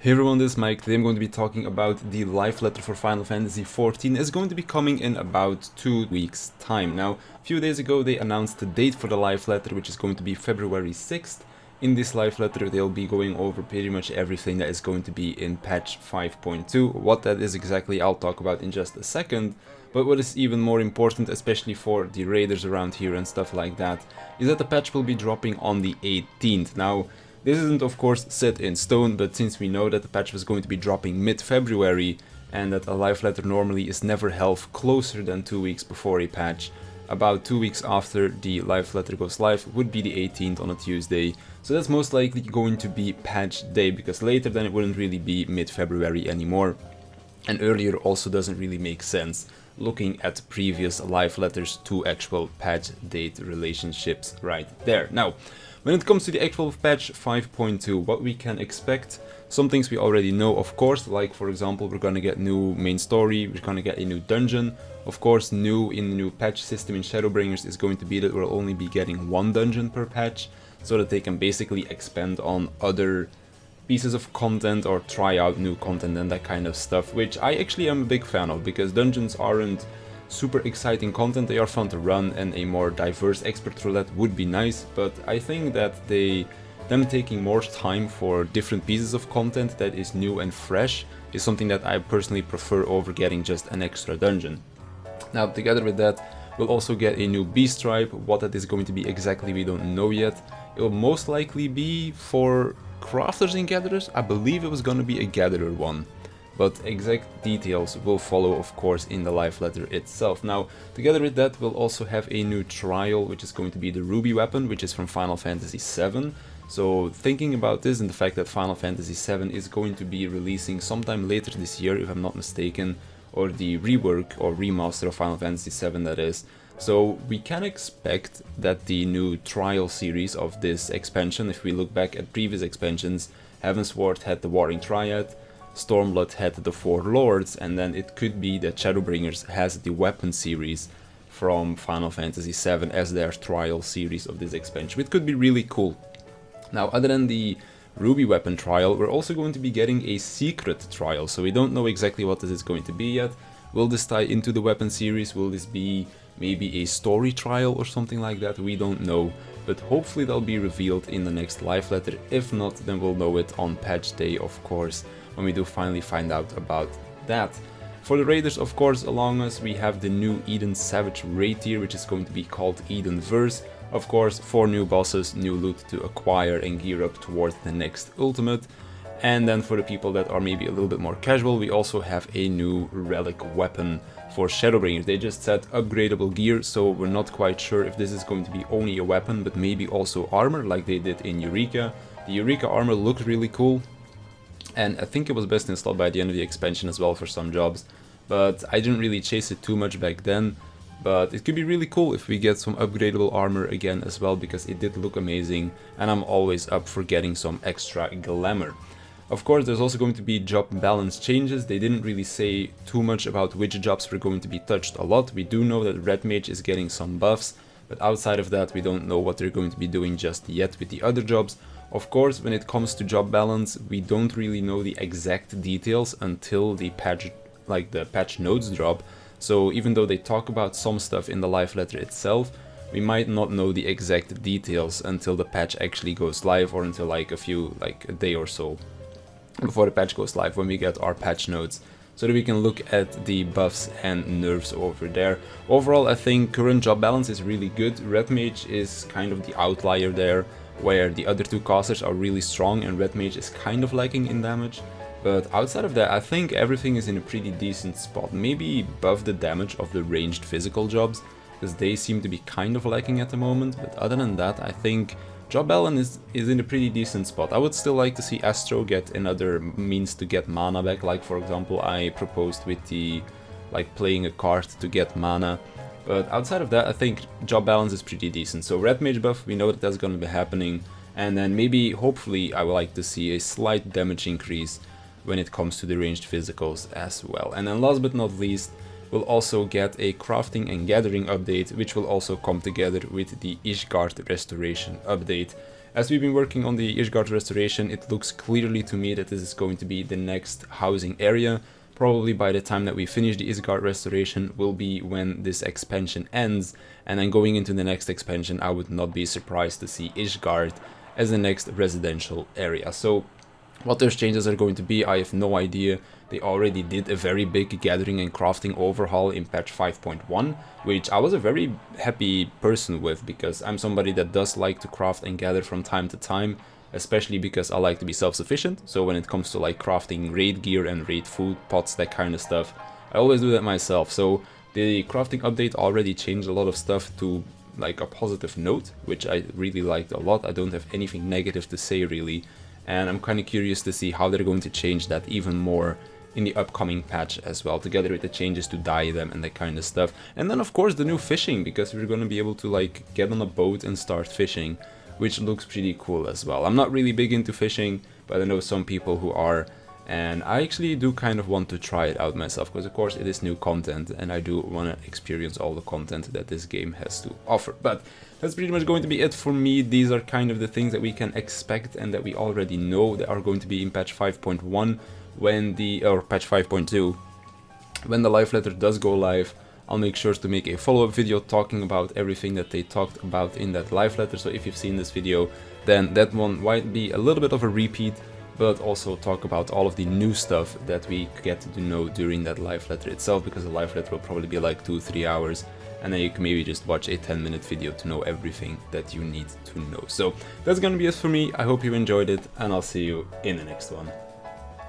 Hey everyone, this is Mike. Today I'm going to be talking about the live letter for Final Fantasy XIV. It's going to be coming in about 2 weeks time. Now, a few days ago they announced the date for the live letter, which is going to be February 6th. In this live letter they'll be going over pretty much everything that is going to be in patch 5.2. What that is exactly I'll talk about in just a second. But what is even more important, especially for the raiders around here and stuff like that, is that the patch will be dropping on the 18th. Now, this isn't of course set in stone, but since we know that the patch was going to be dropping mid-February and that a live letter normally is never held closer than 2 weeks before a patch, about 2 weeks after the live letter goes live would be the 18th on a Tuesday. So that's most likely going to be patch day, because later then it wouldn't really be mid-February anymore. And earlier also doesn't really make sense, looking at previous live letters to actual patch date relationships right there. Now, when it comes to the actual patch 5.2, what we can expect, some things we already know of course, like for example we're gonna get new main story, we're gonna get a new dungeon. Of course, new in the new patch system in Shadowbringers is going to be that we'll only be getting one dungeon per patch, so that they can basically expand on other pieces of content or try out new content and that kind of stuff, which I actually am a big fan of, because dungeons aren't super exciting content, they are fun to run, and a more diverse expert roulette would be nice, but I think that them taking more time for different pieces of content that is new and fresh is something that I personally prefer over getting just an extra dungeon. Now, together with that, we'll also get a new beast tribe. What that is going to be exactly we don't know yet. It will most likely be for crafters and gatherers. I believe it was going to be a gatherer one, but exact details will follow of course in the live letter itself. Now, together with that, we'll also have a new trial, which is going to be the ruby weapon, which is from Final Fantasy VII. So thinking about this and the fact that Final Fantasy VII is going to be releasing sometime later this year, if I'm not mistaken, or the rework or remaster of Final Fantasy VII that is. So we can expect that the new trial series of this expansion, if we look back at previous expansions, Heavensward had the Warring Triad, Stormblood had the Four Lords, and then it could be that Shadowbringers has the weapon series from Final Fantasy VII as their trial series of this expansion, which could be really cool. Now, other than the Ruby weapon trial, we're also going to be getting a secret trial, so we don't know exactly what this is going to be yet. Will this tie into the weapon series? Will this be maybe a story trial or something like that? We don't know, but hopefully that'll be revealed in the next live letter. If not, then we'll know it on patch day, of course, when we do finally find out about that. For the raiders, of course, along us we have the new Eden Savage raid tier, which is going to be called Edenverse. Of course, 4 new bosses, new loot to acquire and gear up towards the next ultimate. And then for the people that are maybe a little bit more casual, we also have a new relic weapon for Shadowbringers. They just said upgradable gear, so we're not quite sure if this is going to be only a weapon, but maybe also armor, like they did in Eureka. The Eureka armor looked really cool, and I think it was best installed by the end of the expansion as well for some jobs, but I didn't really chase it too much back then. But it could be really cool if we get some upgradable armor again as well, because it did look amazing, and I'm always up for getting some extra glamour. Of course, there's also going to be job balance changes. They didn't really say too much about which jobs were going to be touched a lot. We do know that Red Mage is getting some buffs, but outside of that we don't know what they're going to be doing just yet with the other jobs. Of course, when it comes to job balance, we don't really know the exact details until the patch, like the patch notes drop. So even though they talk about some stuff in the live letter itself, we might not know the exact details until the patch actually goes live, or until like a day or so before the patch goes live, when we get our patch notes, so that we can look at the buffs and nerfs over there. Overall, I think current job balance is really good. Red Mage is kind of the outlier there, where the other two casters are really strong and Red Mage is kind of lacking in damage. But outside of that, I think everything is in a pretty decent spot. Maybe above the damage of the ranged physical jobs, because they seem to be kind of lacking at the moment. But other than that, I think job balance is in a pretty decent spot. I would still like to see Astro get another means to get mana back, like for example I proposed with the playing a card to get mana. But outside of that, I think job balance is pretty decent. So Red Mage buff, we know that that's going to be happening. And then maybe, hopefully, I would like to see a slight damage increase when it comes to the ranged physicals as well. And then last but not least, we'll also get a crafting and gathering update, which will also come together with the Ishgard restoration update. as we've been working on the Ishgard restoration, it looks clearly to me that this is going to be the next housing area. Probably by the time that we finish the Ishgard restoration will be when this expansion ends, and then going into the next expansion I would not be surprised to see Ishgard as the next residential area. So what those changes are going to be, I have no idea. They already did a very big gathering and crafting overhaul in patch 5.1, which I was a very happy person with, because I'm somebody that does like to craft and gather from time to time, especially because I like to be self-sufficient. So when it comes to like crafting raid gear and raid food pots, that kind of stuff, I always do that myself. So the crafting update already changed a lot of stuff to like a positive note, which I really liked a lot. I don't have anything negative to say really, and I'm kind of curious to see how they're going to change that even more in the upcoming patch as well, together with the changes to dye them and that kind of stuff. And then of course the new fishing, because we're going to be able to like get on a boat and start fishing, which looks pretty cool as well. I'm not really big into fishing, but I know some people who are, and I actually do kind of want to try it out myself, because of course it is new content and I do want to experience all the content that this game has to offer. But that's pretty much going to be it for me. These are kind of the things that we can expect and that we already know that are going to be in patch 5.1 when or patch 5.2 when the live letter does go live. I'll make sure to make a follow-up video talking about everything that they talked about in that live letter. So if you've seen this video, then that one might be a little bit of a repeat, but also talk about all of the new stuff that we get to know during that live letter itself, because the live letter will probably be like 2-3 hours, and then you can maybe just watch a 10-minute video to know everything that you need to know. So that's gonna be it for me. I hope you enjoyed it, and I'll see you in the next one.